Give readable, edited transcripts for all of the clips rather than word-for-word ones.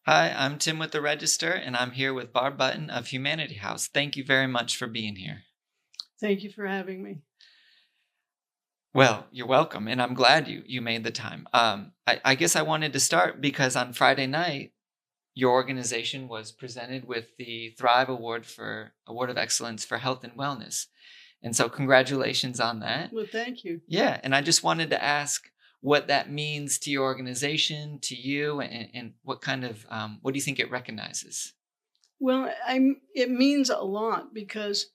Hi, I'm Tim with the Register, and I'm here with Barb Button of Humanity House. Thank you very much for being here. Thank you for having me. Well, you're welcome, and I'm glad you made the time. I guess I wanted to start because on Friday night, your organization was presented with the Thrive Award for Award of Excellence for Health and Wellness, and so congratulations on that. Well, thank you. Yeah, and I just wanted to ask what that means to your organization, to you, and what kind of what do you think it recognizes? Well, it means a lot because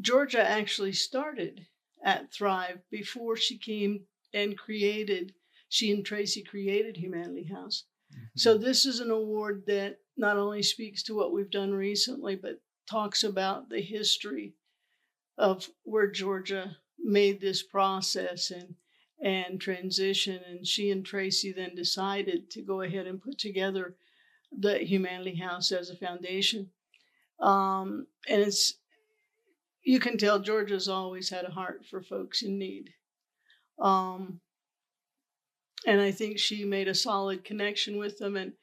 Georgia actually started at Thrive before she came and she and Tracy created Humanity House. So Mhm. this is an award that not only speaks to what we've done recently, but talks about the history of where Georgia made this process and transition. And she and Tracy then decided to go ahead and put together the Humanity House as a foundation. And you can tell Georgia's always had a heart for folks in need. Um, and I think she made a solid connection with them, and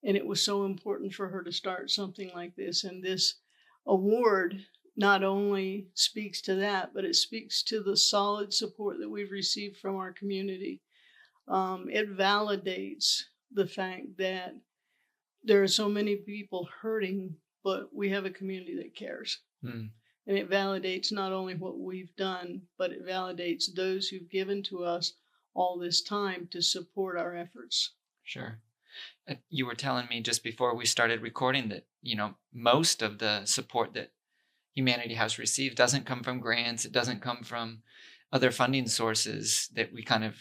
it was so important for her to start something like this. And this award not only speaks to that, but it speaks to the solid support that we've received from our community. It validates the fact that there are so many people hurting, but we have a community that cares. Mm. And it validates not only what we've done, but it validates those who've given to us all this time to support our efforts. Sure. You were telling me just before we started recording that, most of the support that Humanity House receives doesn't come from grants. It doesn't come from other funding sources that we kind of,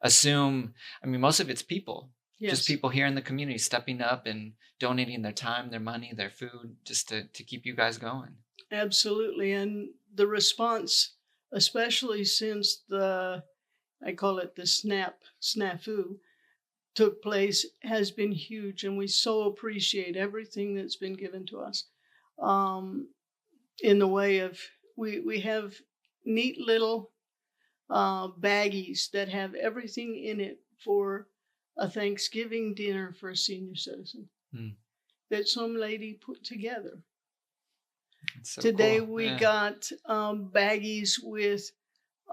assume. I mean, most of it's people, just Yes, people here in the community stepping up and donating their time, their money, their food, just to keep you guys going. absolutely. And the response, especially since I call it the snafu, took place, has been huge. And we so appreciate everything that's been given to us. Um, in the way of, we have neat little baggies that have everything in it for a Thanksgiving dinner for a senior citizen Mm, that some lady put together. it's so Today cool. we Yeah. got baggies with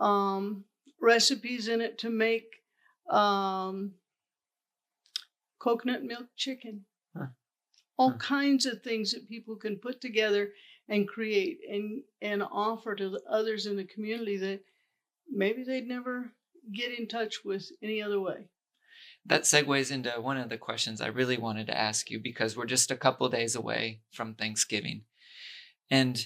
um, recipes in it to make um, coconut milk chicken. Huh, All huh. kinds of things that people can put together and create and offer to the others in the community that maybe they'd never get in touch with any other way. That segues into one of the questions I really wanted to ask you because we're just a couple days away from Thanksgiving. And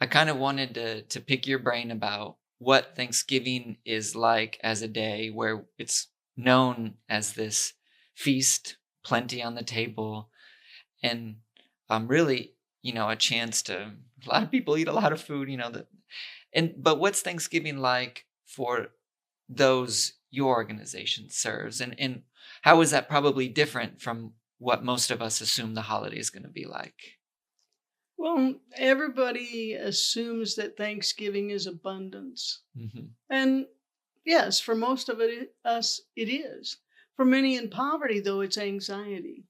I kind of wanted to pick your brain about what Thanksgiving is like as a day where it's known as this feast, plenty on the table, and really, a chance to a lot of people eat a lot of food, but what's Thanksgiving like for those your organization serves, and how is that probably different from what most of us assume the holiday is going to be like? Well, everybody assumes that Thanksgiving is abundance. Hmm. And yes, for most of us, it is. For many in poverty, though, it's anxiety,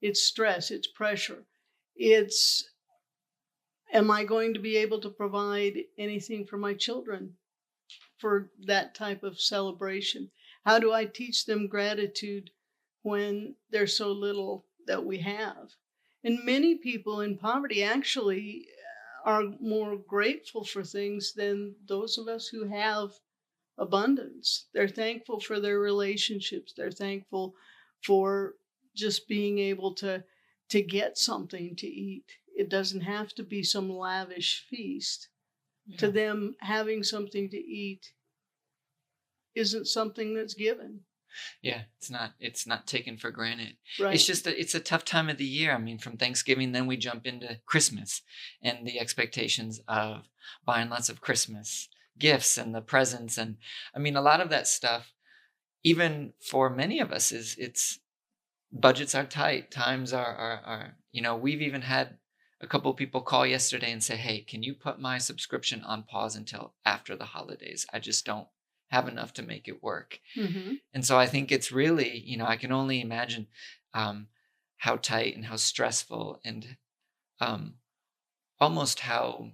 it's stress, it's pressure. It's, am I going to be able to provide anything for my children for that type of celebration? How do I teach them gratitude when there's so little that we have? And many people in poverty actually are more grateful for things than those of us who have abundance. They're thankful for their relationships. They're thankful for just being able to get something to eat. It doesn't have to be some lavish feast. To Yeah. them, having something to eat isn't something that's given. Yeah, it's not taken for granted. It's Right. just it's a tough time of the year. I mean, from Thanksgiving, then we jump into Christmas and the expectations of buying lots of Christmas gifts and the presents. And I mean, a lot of that stuff, even for many of us, is it's budgets are tight, times are we've even had a couple people call yesterday and say, hey, can you put my subscription on pause until after the holidays? I just don't have enough to make it work. Hmm. And so I think it's really, I can only imagine um, how tight and how stressful and um, almost how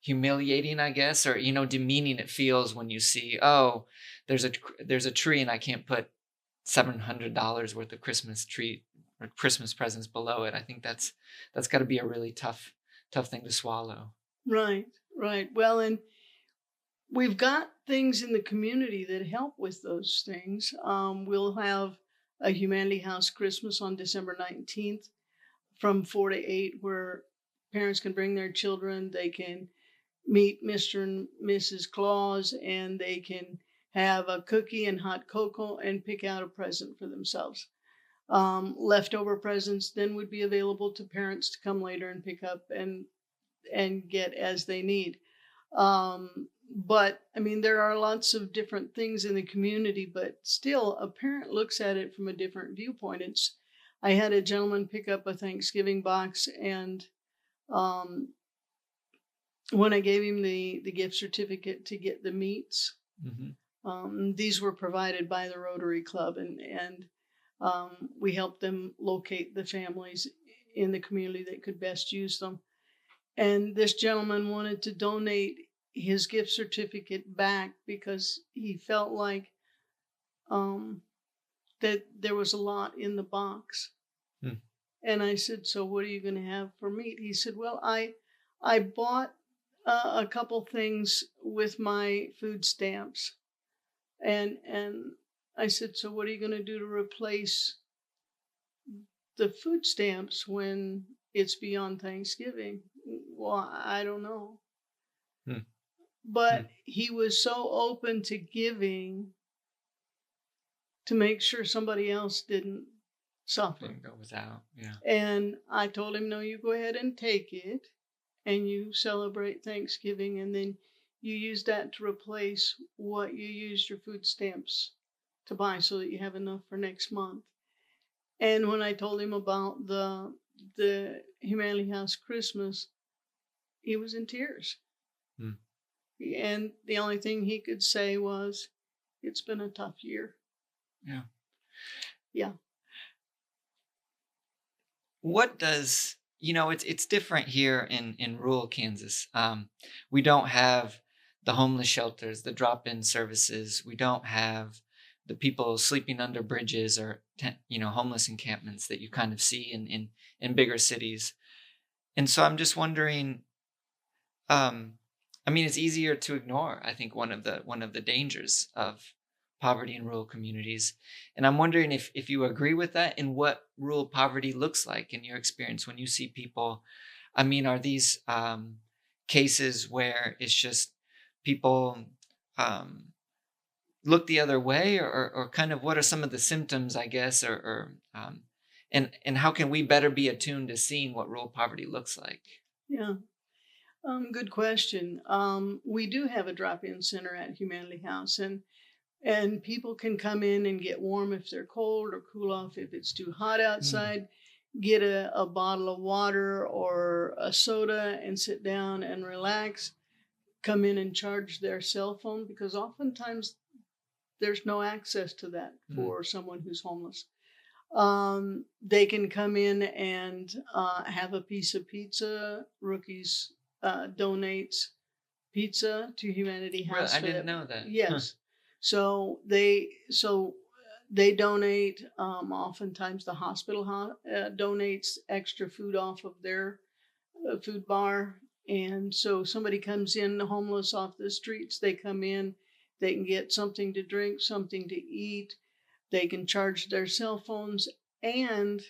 humiliating, I guess, or demeaning it feels when you see, oh, there's a tree and I can't put $700 worth of Christmas tree or Christmas presents below it. I think that's got to be a really tough thing to swallow. Right, right. Well, and we've got things in the community that help with those things. We'll have a Humanity House Christmas on December 19th from 4 to 8, where parents can bring their children. They can meet Mr. and Mrs. Claus, and they can have a cookie and hot cocoa and pick out a present for themselves. Leftover presents then would be available to parents to come later and pick up and get as they need. But I mean, there are lots of different things in the community, but still, a parent looks at it from a different viewpoint. I had a gentleman pick up a Thanksgiving box, and um, when I gave him the gift certificate to get the meats, Hmm. these were provided by the Rotary Club, and we helped them locate the families in the community that could best use them. And this gentleman wanted to donate his gift certificate back because he felt like um, that there was a lot in the box. Hmm. And I said, "So what are you going to have for meat?" He said, "Well, I bought a couple things with my food stamps." And I said, "So what are you going to do to replace the food stamps when it's beyond Thanksgiving?" "Well, I don't know." Hmm. Hmm. But he was so open to giving to make sure somebody else didn't suffer. Didn't go without. Yeah. And I told him, "No, you go ahead and take it and you celebrate Thanksgiving, and then you use that to replace what you used your food stamps to buy so that you have enough for next month." And when I told him about the Humanity House Christmas, he was in tears. Hmm. And the only thing he could say was, "It's been a tough year." Yeah. Yeah. What does it's different here in rural Kansas. We don't have the homeless shelters, the drop-in services. We don't have the people sleeping under bridges or homeless encampments that you kind of see in bigger cities. And so I'm just wondering, um, I mean, it's easier to ignore, I think, one of the dangers of poverty in rural communities. And I'm wondering if you agree with that and what rural poverty looks like in your experience when you see people. I mean, are these cases where it's just people um, look the other way, or kind of what are some of the symptoms, I guess, and how can we better be attuned to seeing what rural poverty looks like? Yeah. Good question. We do have a drop-in center at Humanity House, and people can come in and get warm if they're cold, or cool off if it's too hot Mm. outside, get a bottle of water or a soda and sit down and relax, come in and charge their cell phone, because oftentimes there's no access to that Mm. for someone who's homeless. They can come in and have a piece of pizza. Rookies donates pizza to Humanity Really, House I for didn't that. know that. Huh. Yes. So they donate. Oftentimes the hospital donates extra food off of their food bar, and so somebody comes in homeless off the streets. They come in. They can get something to drink, something to eat. They can charge their cell phones, and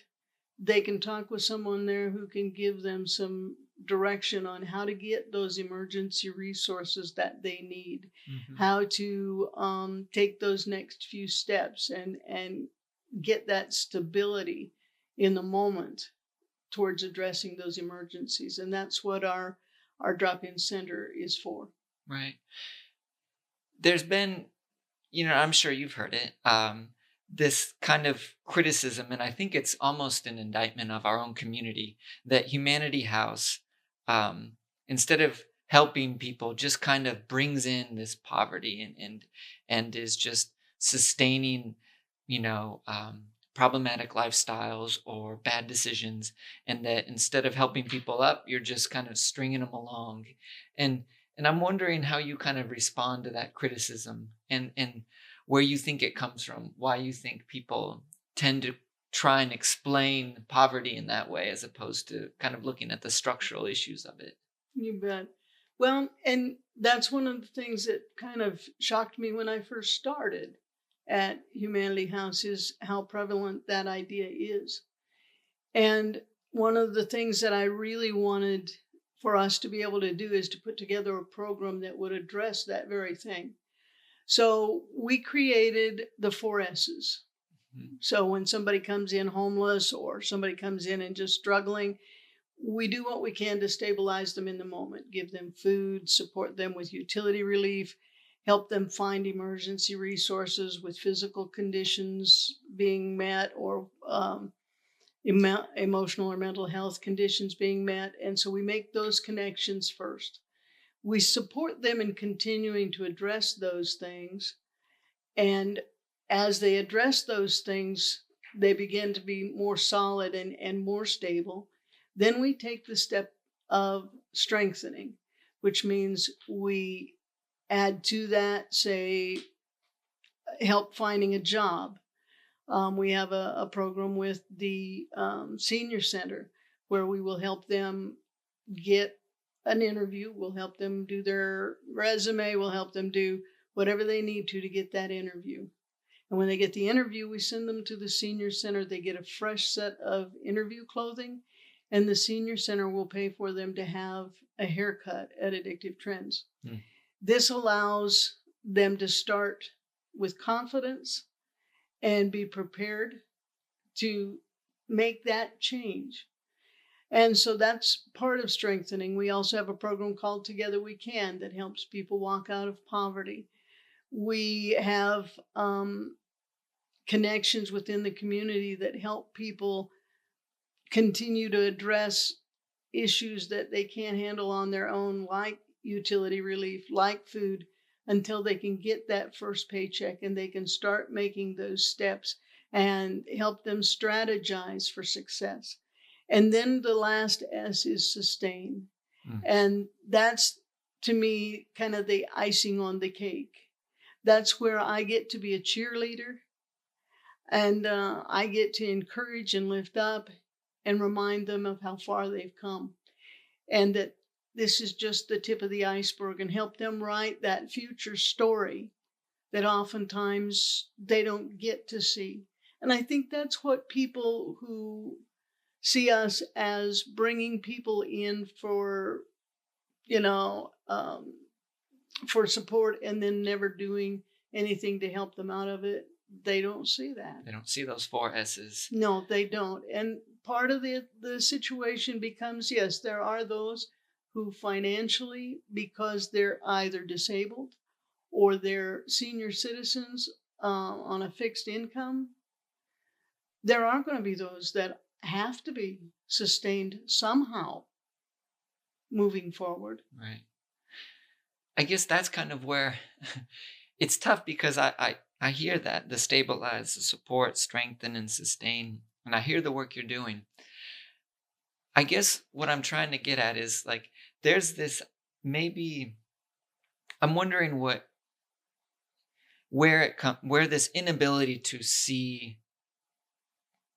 they can talk with someone there who can give them some direction on how to get those emergency resources that they need, Mhm. how to take those next few steps and get that stability in the moment towards addressing those emergencies. And that's what our drop-in center is for. Right. There's been, I'm sure you've heard it, this kind of criticism, and I think it's almost an indictment of our own community, that Humanity House, um, instead of helping people, just kind of brings in this poverty and is just sustaining, problematic lifestyles or bad decisions, and that instead of helping people up, you're just kind of stringing them along. And I'm wondering how you kind of respond to that criticism, and where you think it comes from, why you think people tend to try and explain poverty in that way as opposed to kind of looking at the structural issues of it. You bet. Well, and that's one of the things that kind of shocked me when I first started at Humanity House is how prevalent that idea is. And one of the things that I really wanted for us to be able to do is to put together a program that would address that very thing. So we created the 4 S's. Mhm. So when somebody comes in homeless or somebody comes in and just struggling, we do what we can to stabilize them in the moment, give them food, support them with utility relief, help them find emergency resources with physical conditions being met or emotional or mental health conditions being met. And so we make those connections first. We support them in continuing to address those things. And as they address those things, they begin to be more solid and more stable. Then we take the step of strengthening, which means we add to that, say, help finding a job. We have a program with the senior center where we will help them get an interview. We'll help them do their resume. We'll help them do whatever they need to get that interview. And when they get the interview, we send them to the senior center. They get a fresh set of interview clothing, and the senior center will pay for them to have a haircut at Addictive Trends. Mm. This allows them to start with confidence and be prepared to make that change. And so that's part of strengthening. We also have a program called Together We Can that helps people walk out of poverty. We have connections within the community that help people continue to address issues that they can't handle on their own, like utility relief, like food, until they can get that first paycheck and they can start making those steps and help them strategize for success. And then the last S is sustain. Mm. And that's, to me, kind of the icing on the cake. That's where I get to be a cheerleader, and I get to encourage and lift up and remind them of how far they've come, and that this is just the tip of the iceberg, and help them write that future story that oftentimes they don't get to see. And I think that's what people who see us as bringing people in for, you know, for support and then never doing anything to help them out of it, they don't see that. They don't see those 4 S's. No, they don't. And part of the situation becomes, yes, there are those who financially, because they're either disabled or they're senior citizens on a fixed income, there are going to be those that have to be sustained somehow moving forward. Right. I guess that's kind of where it's tough, because I hear that the stabilize, the support, strengthen, and sustain, and I hear the work you're doing. I guess what I'm trying to get at is, like, there's this, maybe I'm wondering where this inability to see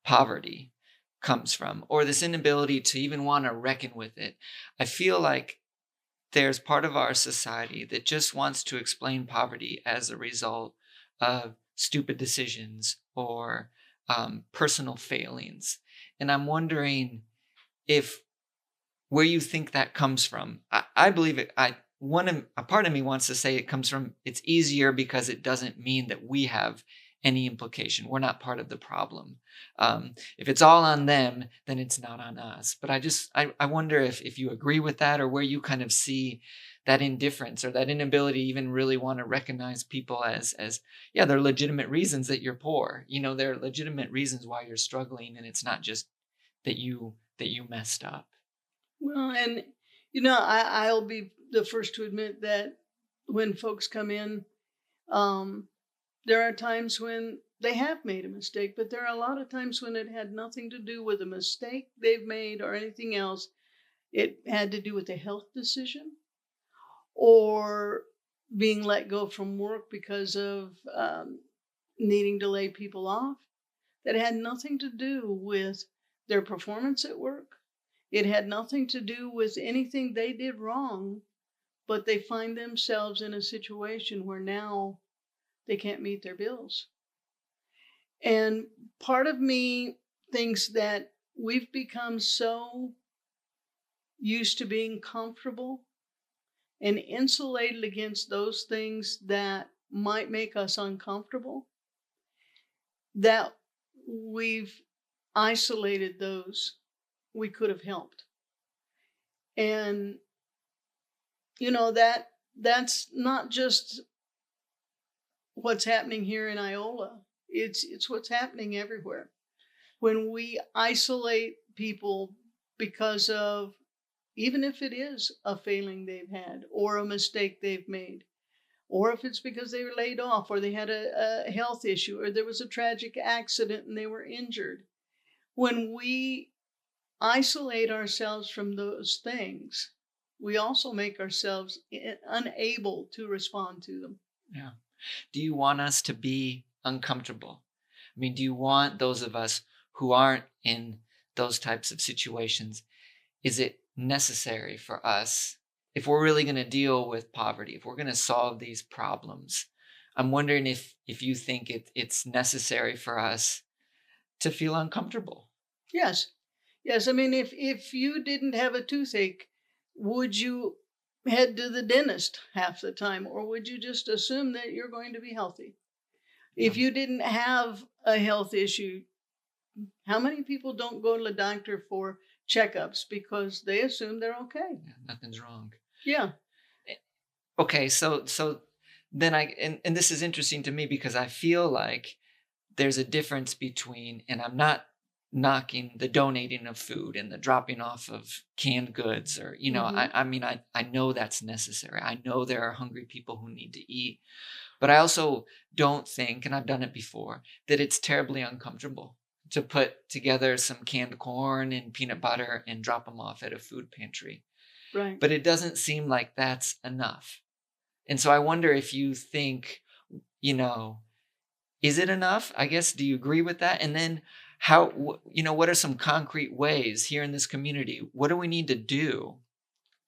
poverty comes from, or this inability to even want to reckon with it. I feel like there's part of our society that just wants to explain poverty as a result of stupid decisions or personal failings. And I'm wondering if where you think that comes from. I believe it. A part of me wants to say it comes from, it's easier because it doesn't mean that we have any implication. We're not part of the problem. If it's all on them, then it's not on us. But I wonder if you agree with that, or where you kind of see that indifference or that inability to even really want to recognize people as yeah, there are legitimate reasons that you're poor. There are legitimate reasons why you're struggling, and it's not just that you messed up. Well, and I'll be the first to admit that when folks come in, there are times when they have made a mistake, but there are a lot of times when it had nothing to do with a mistake they've made or anything else. It had to do with a health decision or being let go from work because of needing to lay people off. That had nothing to do with their performance at work. It had nothing to do with anything they did wrong, but they find themselves in a situation where now they can't meet their bills. And part of me thinks that we've become so used to being comfortable and insulated against those things that might make us uncomfortable that we've isolated those we could have helped. And that's not just what's happening here in Iola. It's what's happening everywhere. When we isolate people because of, even if it is a failing they've had or a mistake they've made, or if it's because they were laid off or they had a health issue or there was a tragic accident and they were injured. When we isolate ourselves from those things, we also make ourselves unable to respond to them. Yeah. Do you want us to be uncomfortable? I mean, do you want those of us who aren't in those types of situations? Is it necessary for us, if we're really going to deal with poverty, if we're going to solve these problems? I'm wondering if you think it's necessary for us to feel uncomfortable. Yes. Yes. I mean, if you didn't have a toothache, would you head to the dentist half the time, or would you just assume that you're going to be healthy? If Yeah. you didn't have a health issue, how many people don't go to the doctor for checkups because they assume they're okay? Yeah, nothing's wrong. Yeah. Okay, so then and this is interesting to me because I feel like there's a difference between, and I'm not knocking the donating of food and the dropping off of canned goods, or Hmm. I mean, I know that's necessary. I know there are hungry people who need to eat, but I also don't think, and I've done it before, that it's terribly uncomfortable to put together some canned corn and peanut butter and drop them off at a food pantry. Right. But it doesn't seem like that's enough. And so I wonder if you think, you know, is it enough? I guess, do you agree with that? And then what are some concrete ways here in this community? What do we need to do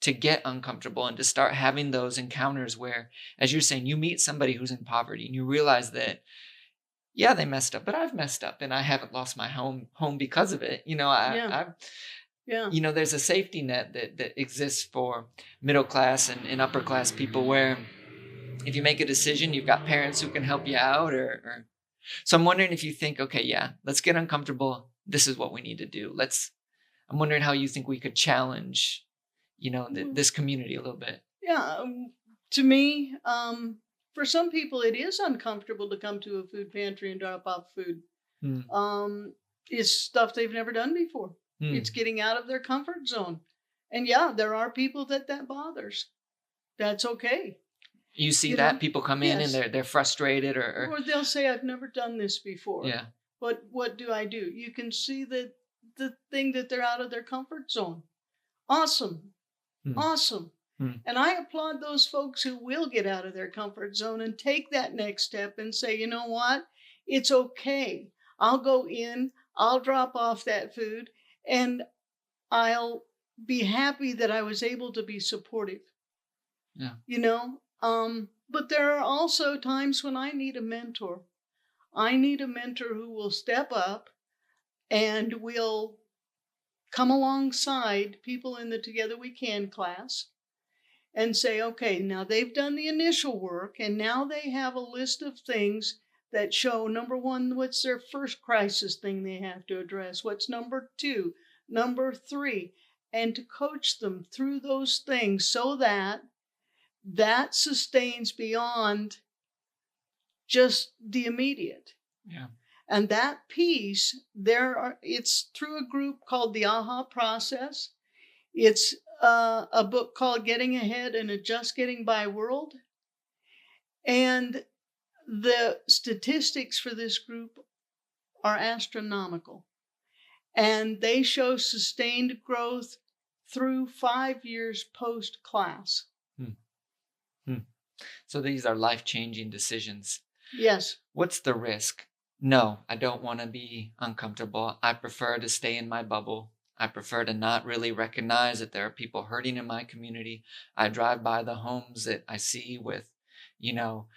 to get uncomfortable and to start having those encounters where, as you're saying, you meet somebody who's in poverty and you realize that, yeah, they messed up, but I've messed up and I haven't lost my home because of it. Yeah. Yeah. There's a safety net that exists for middle class and upper class people where if you make a decision, you've got parents who can help you out, or so I'm wondering if you think, okay, yeah, let's get uncomfortable. This is what we need to do. I'm wondering how you think we could challenge, this community a little bit. Yeah. To me, for some people, it is uncomfortable to come to a food pantry and drop off food. Hmm. It's stuff they've never done before. Hmm. It's getting out of their comfort zone. And yeah, there are people that bothers. That's okay. You see You that know? people come in and Yes. they're frustrated or Or they'll say, I've never done this before. yeah. But what do I do? You can see that the thing that they're out of their comfort zone. Awesome. Hmm. Awesome. Hmm. And I applaud those folks who will get out of their comfort zone and take that next step and say, you know what? It's okay. I'll go in, I'll drop off that food, and I'll be happy that I was able to be supportive. Yeah. But there are also times when I need a mentor. I need a mentor who will step up and will come alongside people in the Together We Can class and say, okay, now they've done the initial work and now they have a list of things that show, number one, what's their first crisis thing they have to address? What's number two? Number three? And to coach them through those things so that that sustains beyond just the immediate. Yeah. And that piece, it's through a group called the AHA Process. It's a book called Getting Ahead in a Just Getting By World. And The statistics for this group are astronomical, and they show sustained growth through 5 years post-class. Hmm. Hmm. So these are life-changing decisions. Yes. What's the risk? No, I don't want to be uncomfortable. I prefer to stay in my bubble. I prefer to not really recognize that there are people hurting in my community. I drive by the homes that I see with, you know,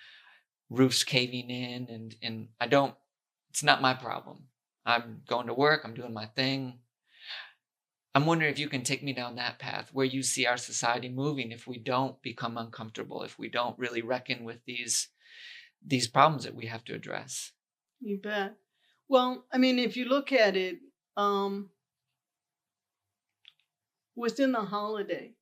roofs caving in, and I don't, it's not my problem. I'm going to work, I'm doing my thing. I'm wondering if you can take me down that path where you see our society moving if we don't become uncomfortable, if we don't really reckon with these problems that we have to address. You bet. Well, I mean, if you look at it, um, within the holiday,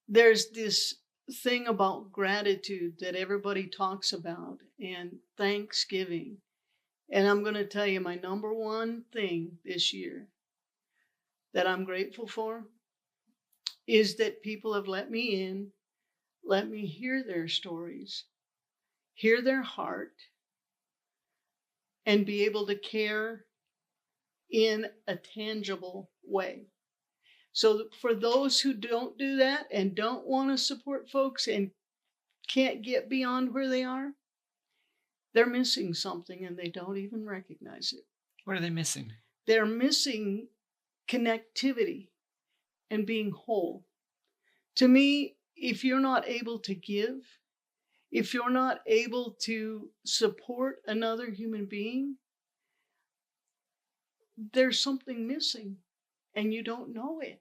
there's this thing about gratitude that everybody talks about and Thanksgiving. And I'm going to tell you my number one thing this year that I'm grateful for is that people have let me in, let me hear their stories, hear their heart, and be able to care in a tangible way. So for those who don't do that and don't want to support folks and can't get beyond where they are, they're missing something and they don't even recognize it. What are they missing? They're missing connectivity and being whole. To me, if you're not able to give, if you're not able to support another human being, there's something missing and you don't know it.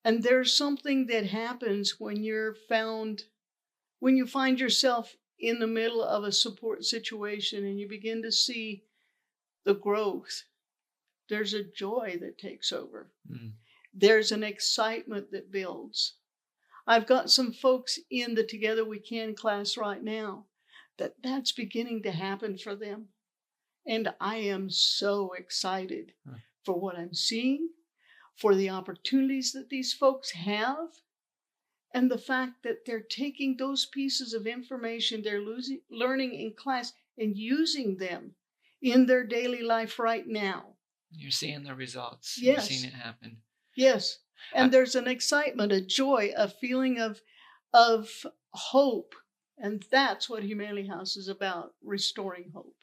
And there's something that happens when when you find yourself in the middle of a support situation and you begin to see the growth. There's a joy that takes over. Mm. There's an excitement that builds. I've got some folks in the Together We Can class right now that's beginning to happen for them. And I am so excited for what I'm seeing, for the opportunities that these folks have, and the fact that they're taking those pieces of information they're learning in class and using them in their daily life right now. You're seeing the results. Yes. You're seeing it happen. Yes. And there's an excitement, a joy, a feeling of hope. And that's what Humanity House is about, restoring hope.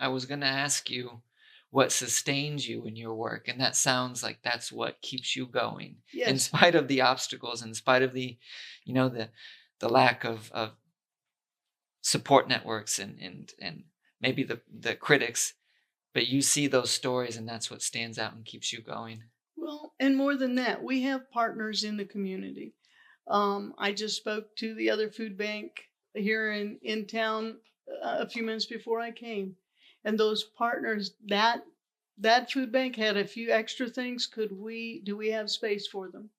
I was going to ask you what sustains you in your work, and that sounds like that's what keeps you going. Yes. In spite of the obstacles, in spite of the lack of support networks and maybe the critics, but you see those stories and that's what stands out and keeps you going. Well, and more than that, we have partners in the community. I just spoke to the other food bank here in town a few minutes before I came. And those partners, that food bank had a few extra things. Do we have space for them?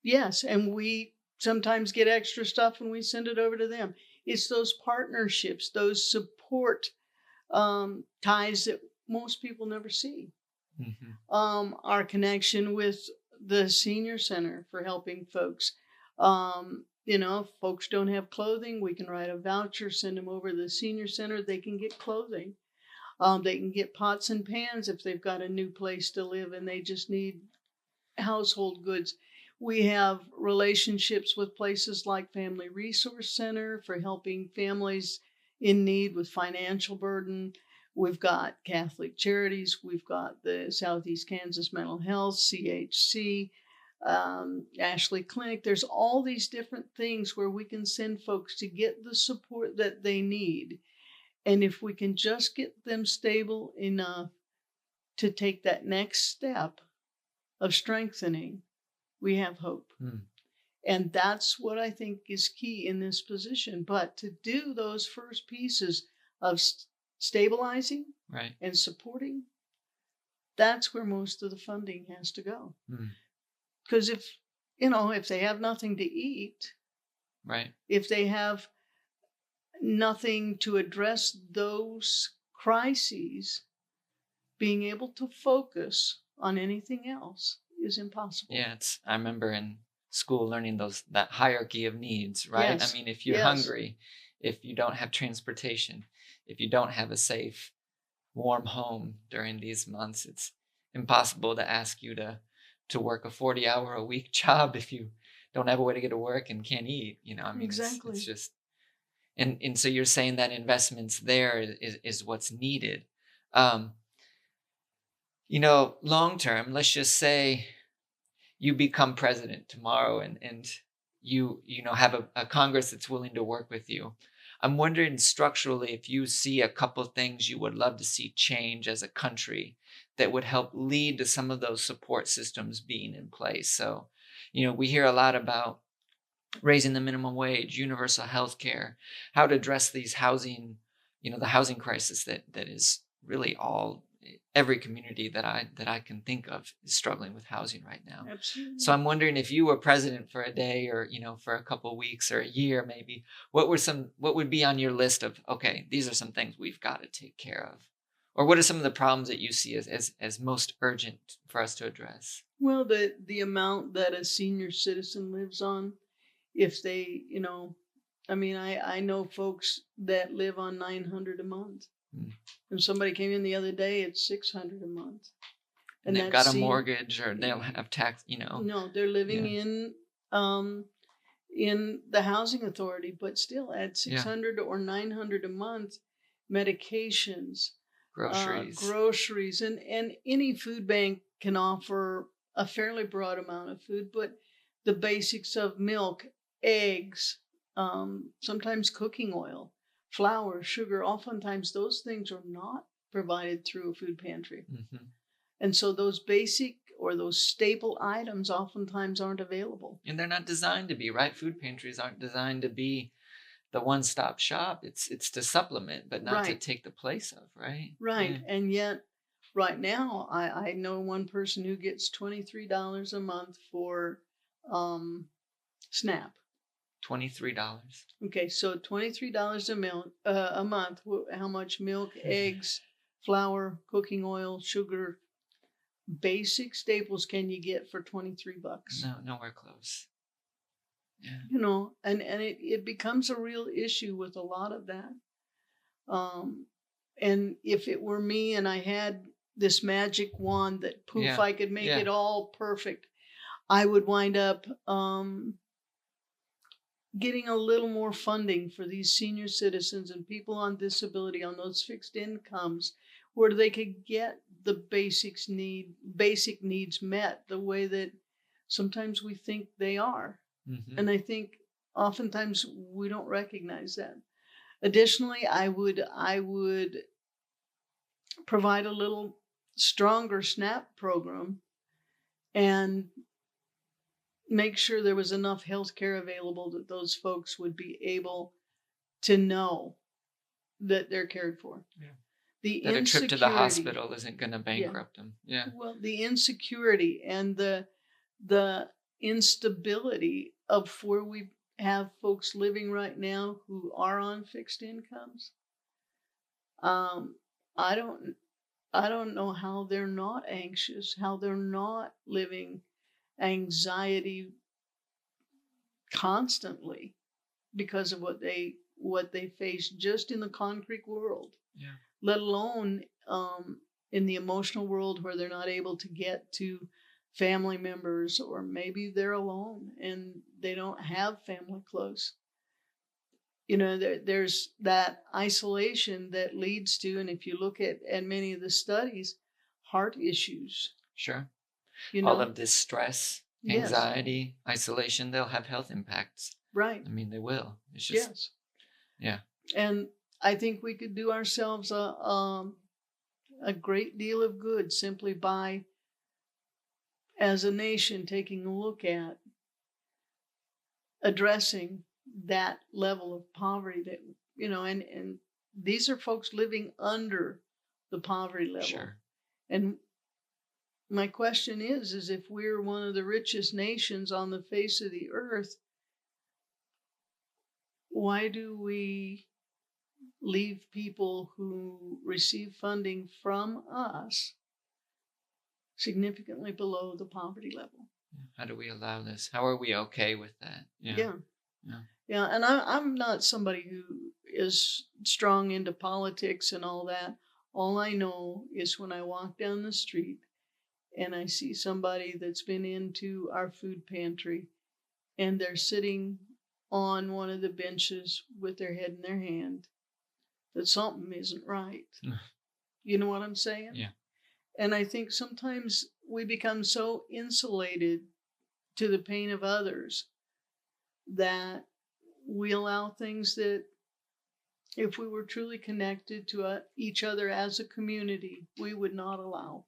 Yes. And we sometimes get extra stuff and we send it over to them. It's those partnerships, those support ties that most people never see. Mm-hmm. Our connection with the senior center for helping folks. If folks don't have clothing, we can write a voucher, send them over to the senior center. They can get clothing. They can get pots and pans if they've got a new place to live and they just need household goods. We have relationships with places like Family Resource Center for helping families in need with financial burden. We've got Catholic Charities. We've got the Southeast Kansas Mental Health, CHC, Ashley Clinic. There's all these different things where we can send folks to get the support that they need. And if we can just get them stable enough to take that next step of strengthening, we have hope. And that's what I think is key in this position. But to do those first pieces of stabilizing and supporting, that's where most of the funding has to go. Because if they have nothing to eat, if they have nothing to address those crises, being able to focus on anything else is impossible. Yeah, I remember in school learning that hierarchy of needs, right? Yes. I mean, if you're hungry if you don't have transportation, if you don't have a safe, warm home during these months, it's impossible to ask you to work a 40-hour-a-week job if you don't have a way to get to work and can't eat. I mean, it's Exactly. just, and so you're saying that investments there is what's needed. Um, long term, let's just say you become president tomorrow and you have a Congress that's willing to work with you. I'm wondering structurally if you see a couple things you would love to see change as a country that would help lead to some of those support systems being in place. So, we hear a lot about raising the minimum wage, universal health care, how to address these the housing crisis that is really every community that I can think of is struggling with housing right now. So Absolutely. I'm wondering if you were president for a day or, for a couple of weeks or a year maybe, what would be on your list of, okay, these are some things we've got to take care of? Or what are some of the problems that you see as most urgent for us to address? Well, the amount that a senior citizen lives on, if they, I mean, I know folks that live on 900 a month. Mm. And somebody came in the other day, it's 600 a month. And And they've that's got a seen, mortgage or they'll have tax. no, they're living Yeah. in the housing authority, but still at Yeah. 600 or 900 a month, medications, Groceries. groceries, and any food bank can offer a fairly broad amount of food, but the basics of milk, eggs, sometimes cooking oil, flour, sugar, oftentimes those things are not provided through a food pantry. Hmm. And so those basic or those staple items oftentimes aren't available. And they're not designed to be, right? Food pantries aren't designed to be the one-stop shop. It's to supplement, but not to Right, take the place of, right? right. Yeah. And yet, right now, I know one person who gets $23 a month for um, SNAP. $23. Okay, so $23 a month. How much milk, eggs, flour, cooking oil, sugar, basic staples can you get for 23 bucks? No, nowhere close. Yeah. And it becomes a real issue with a lot of that. Um, and if it were me and I had this magic wand that poof, Yeah. I could make Yeah. it all perfect, I would wind up getting a little more funding for these senior citizens and people on disability on those fixed incomes where they could get the basic needs met the way that sometimes we think they are. Hmm. And I think oftentimes we don't recognize that. Additionally, I would provide a little stronger SNAP program and make sure there was enough health care available that those folks would be able to know that they're cared for. Yeah. The That a trip to the insecurity, hospital isn't going to yeah. bankrupt them. Yeah. Well, the insecurity and the instability of where we have folks living right now who are on fixed incomes. Um, I don't I don't know how they're not anxious, how they're not living anxiety constantly because of what they face just in the concrete world, Yeah. let alone in the emotional world where they're not able to get to family members, or maybe they're alone and they don't have family close. There's that isolation that leads to, and if you look at many of the studies, heart issues. Sure. You All know, of this stress, yes, anxiety, isolation, they'll have health impacts. right, I mean, they will. It's just, yes, yeah. and I think we could do ourselves a great deal of good simply by, as a nation, taking a look at addressing that level of poverty that, and these are folks living under the poverty level. Sure. And my question is if we're one of the richest nations on the face of the earth, why do we leave people who receive funding from us significantly below the poverty level? How do we allow this? How are we okay with that? Yeah. Yeah. Yeah. Yeah, and I'm not somebody who is strong into politics and all that. All I know is when I walk down the street and I see somebody that's been into our food pantry and they're sitting on one of the benches with their head in their hand, that something isn't right. You know what I'm saying? Yeah. And I think sometimes we become so insulated to the pain of others that we allow things that, if we were truly connected to each other as a community, we would not allow.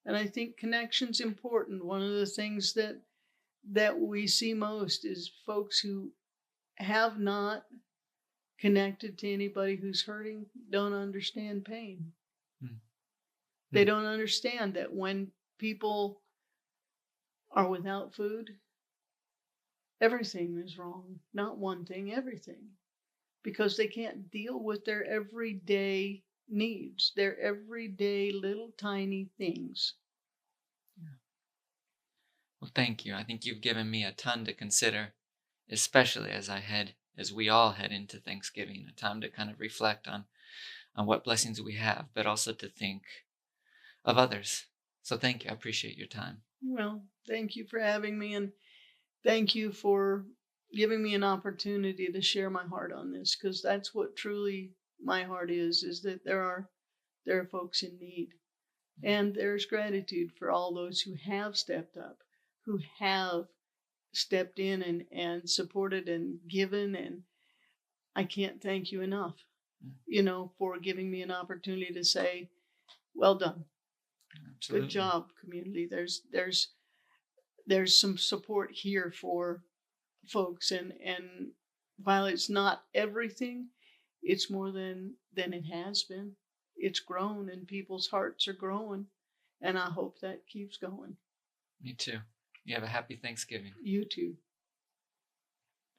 And I think connection's important. One of the things that we see most is folks who have not connected to anybody who's hurting don't understand pain. Mm. They don't understand that when people are without food, everything is wrong. Not one thing, everything. Because they can't deal with their everyday needs, their everyday little tiny things. Well, thank you. I think you've given me a ton to consider, especially as we all head into Thanksgiving, a time to kind of reflect on what blessings we have, but also to think of others. So thank you. I appreciate your time. Well, thank you for having me, and thank you for giving me an opportunity to share my heart on this, because that's what truly my heart is that there are folks in need. And there's gratitude for all those who have stepped up, who have stepped in and supported and given. And I can't thank you enough, for giving me an opportunity to say, well done. Good Absolutely. job, community. There's some support here for folks, and while it's not everything, it's more than it has been. It's grown and people's hearts are growing, and I hope that keeps going. Me too. You have a happy Thanksgiving. You too.